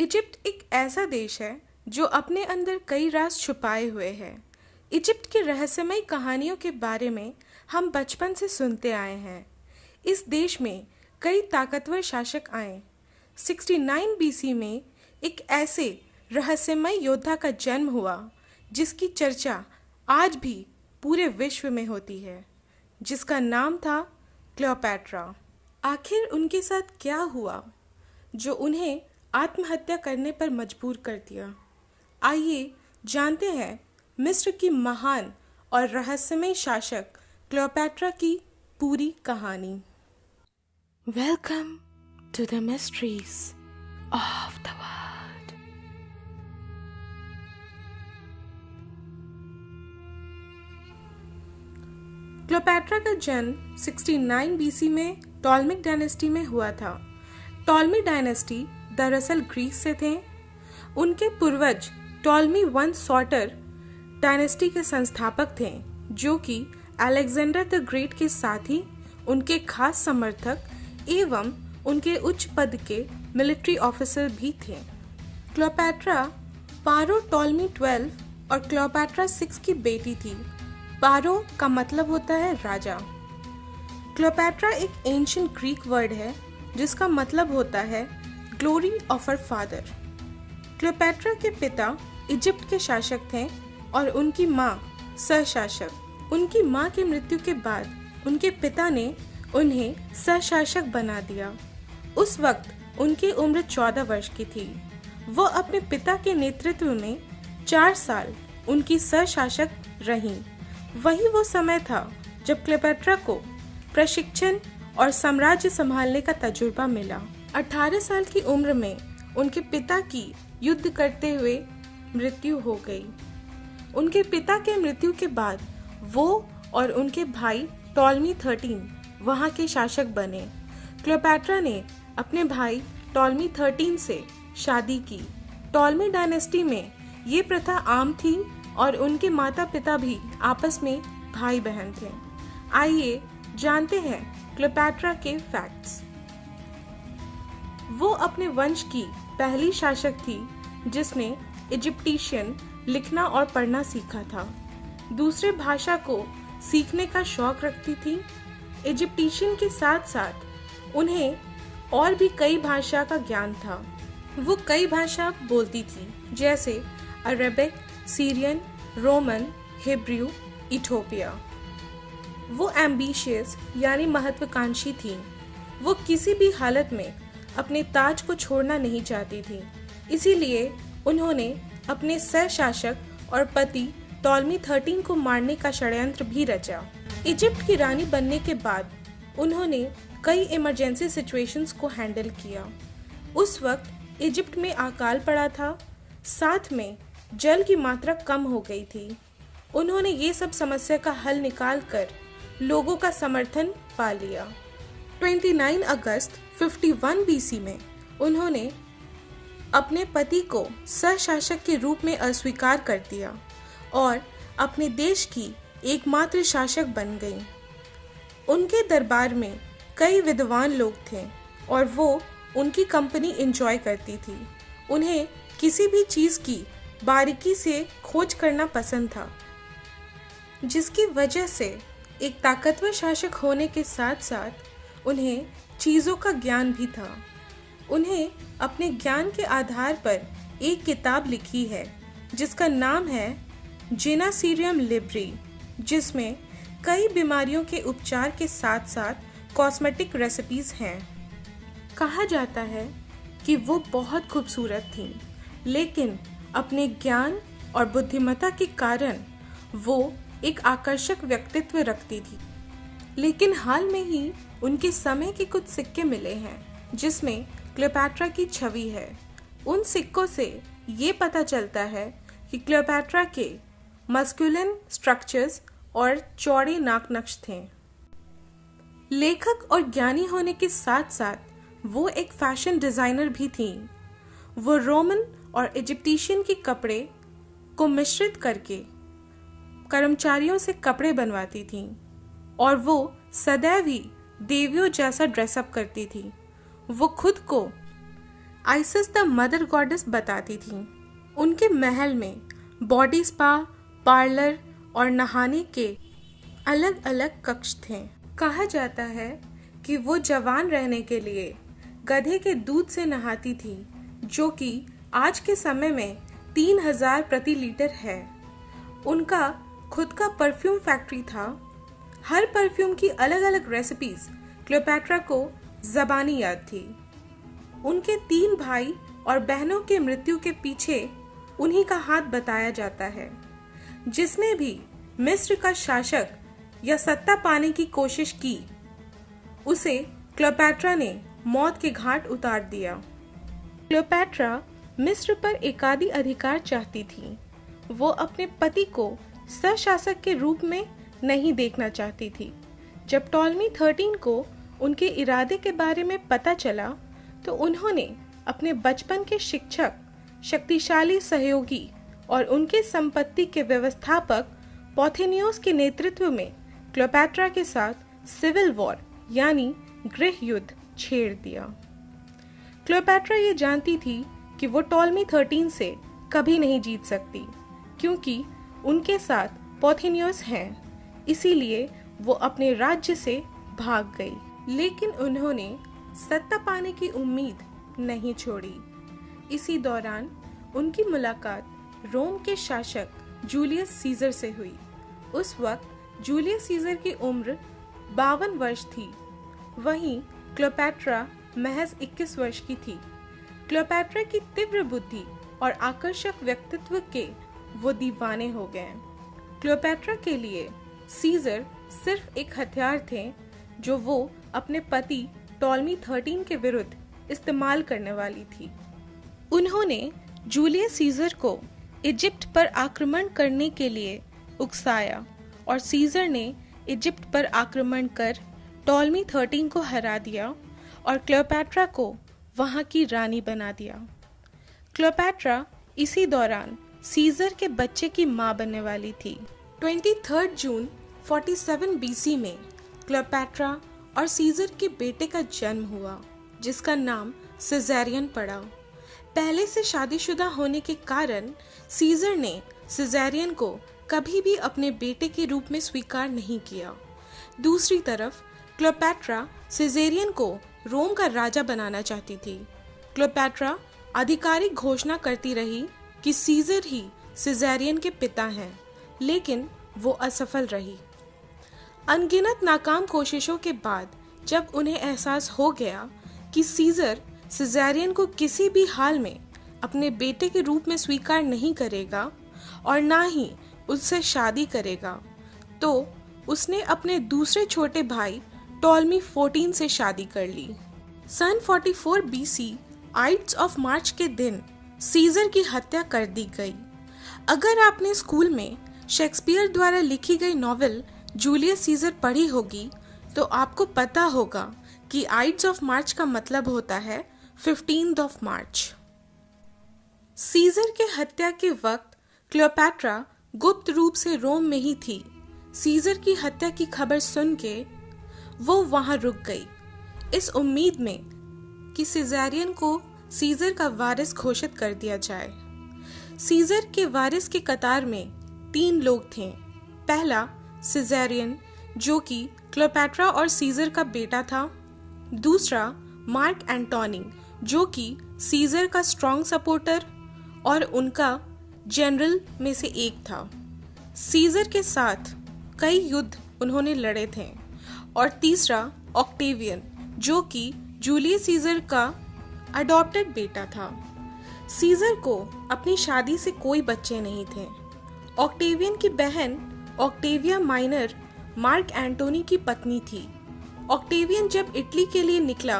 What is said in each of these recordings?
Egypt एक ऐसा देश है जो अपने अंदर कई राज छुपाए हुए है। इजिप्ट की रहस्यमयी कहानियों के बारे में हम बचपन से सुनते आए हैं। इस देश में कई ताकतवर शासक आए। 69 बीसी में एक ऐसे रहस्यमय योद्धा का जन्म हुआ जिसकी चर्चा आज भी पूरे विश्व में होती है, जिसका नाम था क्लियोपैट्रा। आखिर उनके साथ क्या हुआ जो उन्हें आत्महत्या करने पर मजबूर कर दिया? आइए जानते हैं मिस्र की महान और रहस्यमय शासक क्लियोपैट्रा की पूरी कहानी। Welcome to the mysteries of the world. Cleopatra का जन्म 69 बीसी में टॉलमिक डायनेस्टी में हुआ था। टॉलमी डायनेस्टी दरअसल ग्रीस से थे। उनके पूर्वज टॉलमी वन सॉटर डायनेस्टी के संस्थापक थे, जो कि अलेक्जेंडर द ग्रेट के साथ ही उनके खास समर्थक एवं उनके उच्च पद के मिलिट्री ऑफिसर भी थे। क्लियोपैट्रा पारो टॉलमी 12 और क्लियोपैट्रा 6 की बेटी थी। पारो का मतलब होता है राजा। क्लियोपैट्रा एक एंशिएंट ग्रीक वर्ड है जिसका मतलब होता है glory of her father. Cleopatra के पिता इजिप्ट के शासक थे और उनकी माँ सहशासक। उनकी माँ की मृत्यु के बाद उनके पिता ने उन्हें सहशासक बना दिया। उस वक्त उनकी उम्र 14 वर्ष की थी। वो अपने पिता के नेतृत्व में 4 साल उनकी सहशासक रहीं। वही वो समय था जब क्लियोपैट्रा को प्रशिक्षण और साम्राज्य संभालने का तजुर्बा मिला। 18 साल की उम्र में उनके पिता की युद्ध करते हुए मृत्यु हो गई। उनके पिता के मृत्यु के बाद वो और उनके भाई टॉलमी 13 वहां के शासक बने। क्लियोपैट्रा ने अपने भाई टॉलमी 13 से शादी की। टॉलमी डायनेस्टी में ये प्रथा आम थी और उनके माता पिता भी आपस में भाई बहन थे। आइए जानते हैं क्लियोपैट्रा के फैक्ट्स। वो अपने वंश की पहली शासक थी जिसने इजिप्टिशियन लिखना और पढ़ना सीखा था। दूसरे भाषा को सीखने का शौक रखती थी। इजिप्टिशियन के साथ साथ उन्हें और भी कई भाषा का ज्ञान था। वो कई भाषा बोलती थी, जैसे Arabic, Syrian, Roman, Hebrew, Ethiopia. वो एम्बिशियस यानी महत्वाकांक्षी थी। वो किसी भी हालत में अपने ताज को छोड़ना नहीं चाहती थी। इसीलिए उन्होंने अपने सहशासक और पति टॉलमी 13 को मारने का षड्यंत्र भी रचा। इजिप्ट की रानी बनने के बाद उन्होंने कई इमरजेंसी सिचुएशंस को हैंडल किया। उस वक्त इजिप्ट में अकाल पड़ा था, साथ में जल की मात्रा कम हो गई थी। उन्होंने ये सब समस्या का हल निकाल कर लोगों का समर्थन पा लिया। 29 अगस्त 51 बीसी में उन्होंने अपने पति को सहशासक के रूप में अस्वीकार कर दिया और अपने देश की एकमात्र शासक बन गईं। उनके दरबार में कई विद्वान लोग थे और वो उनकी कंपनी एंजॉय करती थी। उन्हें किसी भी चीज़ की बारीकी से खोज करना पसंद था, जिसकी वजह से एक ताकतवर शासक होने के साथ साथ उन्हें चीज़ों का ज्ञान भी था। उन्हें अपने ज्ञान के आधार पर एक किताब लिखी है जिसका नाम है जेनासिरियम लिब्री, जिसमें कई बीमारियों के उपचार के साथ साथ कॉस्मेटिक रेसिपीज हैं। कहा जाता है कि वो बहुत खूबसूरत थीं, लेकिन अपने ज्ञान और बुद्धिमत्ता के कारण वो एक आकर्षक व्यक्तित्व रखती थी। लेकिन हाल में ही उनके समय के कुछ सिक्के मिले हैं जिसमें क्लियोपैट्रा की छवि है। उन सिक्कों से ये पता चलता है कि क्लियोपैट्रा के मस्कुलिन स्ट्रक्चर्स और चौड़े नाक नक्श थे। लेखक और ज्ञानी होने के साथ साथ वो एक फैशन डिजाइनर भी थीं। वो रोमन और इजिप्टिशियन के कपड़े को मिश्रित करके कर्मचारियों से कपड़े बनवाती थीं और वो सदैव ही देवियों जैसा ड्रेसअप करती थी। वो खुद को आइसिस द मदर गॉडेस बताती थी। उनके महल में बॉडी स्पा, पार्लर और नहाने के अलग अलग कक्ष थे। कहा जाता है कि वो जवान रहने के लिए गधे के दूध से नहाती थी, जो कि आज के समय में 3000 प्रति लीटर है। उनका खुद का परफ्यूम फैक्ट्री था। हर परफ्यूम की अलग अलग रेसिपीज क्लियोपैट्रा को ज़बानी याद थी। उनके 3 भाई और बहनों के मृत्यु के पीछे उन्हीं का हाथ बताया जाता है। जिसने भी मिस्र का शासक या सत्ता पाने की कोशिश की, उसे क्लियोपैट्रा ने मौत के घाट उतार दिया। क्लियोपैट्रा मिस्र पर एकाधी अधिकार चाहती थी। वो अपने पति को सशासक के रूप में नहीं देखना चाहती थी। जब टॉलमी 13 को उनके इरादे के बारे में पता चला, तो उन्होंने अपने बचपन के शिक्षक, शक्तिशाली सहयोगी और उनके संपत्ति के व्यवस्थापक पॉथिनियोस के नेतृत्व में क्लियोपैट्रा के साथ सिविल वॉर यानी गृह युद्ध छेड़ दिया। क्लियोपैट्रा ये जानती थी कि वो टॉलमी 13 से कभी नहीं जीत सकती, क्योंकि उनके साथ पॉथिनियोस हैं। इसीलिए वो अपने राज्य से भाग गई। लेकिन उन्होंने सत्ता पाने की उम्मीद नहीं छोड़ी। इसी दौरान उनकी मुलाकात रोम के शासक जूलियस सीजर से हुई। उस वक्त जूलियस सीजर की उम्र 52 वर्ष थी। वहीं क्लियोपैट्रा महज 21 वर्ष की थी। क्लियोपैट्रा की तीव्र बुद्धि और आकर्षक व्यक्तित्व के वो दीवाने हो गए। क्लियोपैट्रा के लिए सीजर सिर्फ एक हथियार थे, जो वो अपने पति टॉलमी 13 के विरुद्ध इस्तेमाल करने वाली थी। उन्होंने जूलियस सीजर को इजिप्ट पर आक्रमण करने के लिए उकसाया और सीजर ने इजिप्ट पर आक्रमण कर टॉलमी 13 को हरा दिया और क्लियोपैट्रा को वहां की रानी बना दिया। क्लियोपैट्रा इसी दौरान सीजर के बच्चे की मां बनने वाली थी। 23 जून 47 BC में क्लियोपैट्रा और सीजर के बेटे का जन्म हुआ, जिसका नाम सिजेरियन पड़ा। पहले से शादीशुदा होने के कारण सीजर ने सिजेरियन को कभी भी अपने बेटे के रूप में स्वीकार नहीं किया। दूसरी तरफ क्लियोपैट्रा सिजेरियन को रोम का राजा बनाना चाहती थी। क्लियोपैट्रा आधिकारिक घोषणा करती रही कि सीजर ही सिजेरियन के पिता हैं, लेकिन वो असफल रही। अनगिनत नाकाम कोशिशों के बाद जब उन्हें एहसास हो गया कि सीजर सिजेरियन को किसी भी हाल में अपने बेटे के रूप में स्वीकार नहीं करेगा और ना ही उससे शादी करेगा, तो उसने अपने दूसरे छोटे भाई टॉलमी 14 से शादी कर ली। सन 44 BC आइड्स ऑफ मार्च के दिन सीजर की हत्या कर दी गई। अगर आपने स्कूल में शेक्सपियर द्वारा लिखी गई नॉवेल जूलियस सीजर पढ़ी होगी, तो आपको पता होगा कि आइड्स ऑफ मार्च का मतलब होता है 15 मार्च। सीजर के हत्या के वक्त क्लियोपैट्रा गुप्त रूप से रोम में ही थी। सीजर की हत्या की खबर सुन के वो वहां रुक गई, इस उम्मीद में कि सिजेरियन को सीजर का वारिस घोषित कर दिया जाए। सीजर के वारिस के कतार में 3 लोग थे। पहला सिजेरियन, जो कि क्लियोपैट्रा और सीजर का बेटा था। दूसरा मार्क एंटोनी, जो कि सीजर का स्ट्रॉन्ग सपोर्टर और उनका जनरल में से एक था। सीजर के साथ कई युद्ध उन्होंने लड़े थे। और तीसरा ऑक्टेवियन, जो कि जूलियस सीजर का अडॉप्टेड बेटा था। सीजर को अपनी शादी से कोई बच्चे नहीं थे। ऑक्टेवियन की बहन ऑक्टेविया माइनर मार्क एंटोनी की पत्नी थी। ऑक्टेवियन जब इटली के लिए निकला,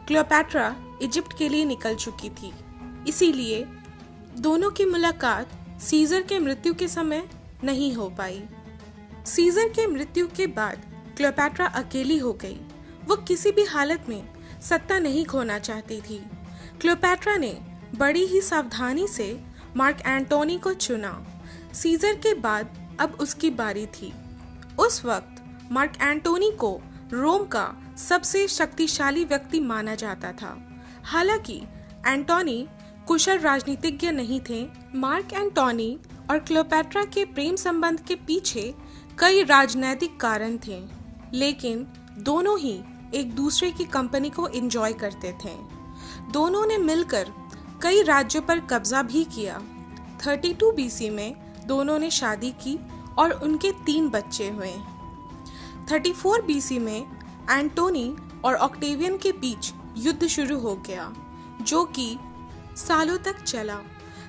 क्लियोपैट्रा इजिप्ट के लिए निकल चुकी थी। इसीलिए दोनों की मुलाकात सीजर के मृत्यु के समय नहीं हो पाई। सीजर के मृत्यु के बाद क्लियोपैट्रा अकेली हो गई। वो किसी भी हालत में सत्ता नहीं खोना चाहती थी। क्लियोपैट्रा ने बड़ी ही सावधानी से मार्क एंटोनी को चुना। सीजर के बाद अब उसकी बारी थी। उस वक्त मार्क एंटोनी को रोम का सबसे शक्तिशाली व्यक्ति माना जाता था। हालांकि एंटोनी कुशल राजनीतिज्ञ नहीं थे। मार्क एंटोनी और क्लियोपैट्रा के प्रेम संबंध के पीछे कई राजनैतिक कारण थे, लेकिन दोनों ही एक दूसरे की कंपनी को एंजॉय करते थे। दोनों ने मिलकर कई राज्यों पर कब्जा भी किया। 32 BC में दोनों ने शादी की और उनके 3 बच्चे हुए। 34 BC में एंटोनी और ऑक्टेवियन के बीच युद्ध शुरू हो गया, जो कि सालों तक चला।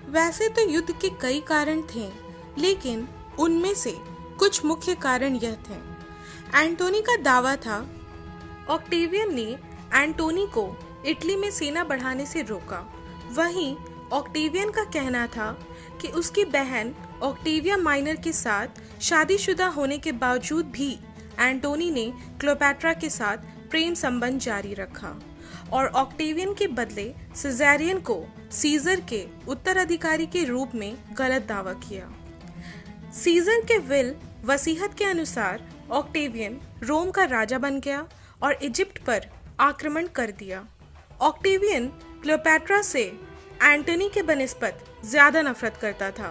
वैसे तो युद्ध के कई कारण थे, लेकिन उनमें से कुछ मुख्य कारण यह थे। एंटोनी का दावा था ऑक्टेवियन ने एंटोनी को इटली में सेना बढ़ाने से रोका। वहीं ऑक्टेवियन का कहना था कि उसकी बहन ऑक्टेविया माइनर के साथ शादीशुदा होने के बावजूद भी एंटोनी ने क्लियोपैट्रा के साथ प्रेम संबंध जारी रखा और ऑक्टेवियन के बदले सिजेरियन को सीजर के उत्तराधिकारी के रूप में गलत दावा किया। सीजर के विल वसीयत के अनुसार ऑक्टेवियन रोम का राजा बन गया और इजिप्ट पर आक्रमण कर दिया। ऑक्टेवियन क्लियोपैट्रा से एंटोनी के बनिस्बत ज्यादा नफरत करता था।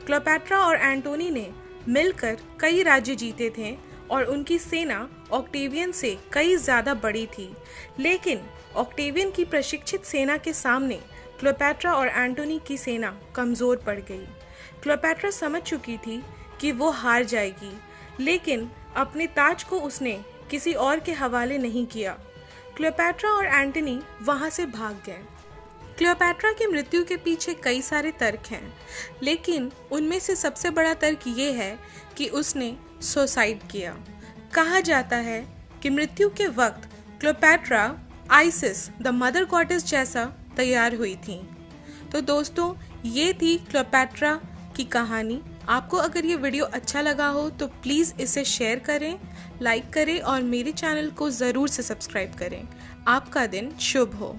क्लियोपैट्रा और एंटोनी ने मिलकर कई राज्य जीते थे और उनकी सेना ऑक्टेवियन से कई ज्यादा बड़ी थी, लेकिन ऑक्टेवियन की प्रशिक्षित सेना के सामने क्लियोपैट्रा और एंटोनी की सेना कमजोर पड़ गई। क्लियोपैट्रा समझ चुकी थी कि वो हार जाएगी, लेकिन अपने ताज को उसने किसी और के हवाले नहीं किया। क्लियोपैट्रा और एंटोनी वहां से भाग गए। क्लियोपैट्रा की मृत्यु के पीछे कई सारे तर्क हैं, लेकिन उनमें से सबसे बड़ा तर्क ये है कि उसने सुसाइड किया। कहा जाता है कि मृत्यु के वक्त Cleopatra ISIS the mother goddess जैसा तैयार हुई थी। तो दोस्तों, ये थी क्लियोपैट्रा की कहानी। आपको अगर ये वीडियो अच्छा लगा हो तो प्लीज़ इसे शेयर करें, लाइक करें और मेरे चैनल को ज़रूर से सब्सक्राइब करें। आपका दिन शुभ हो।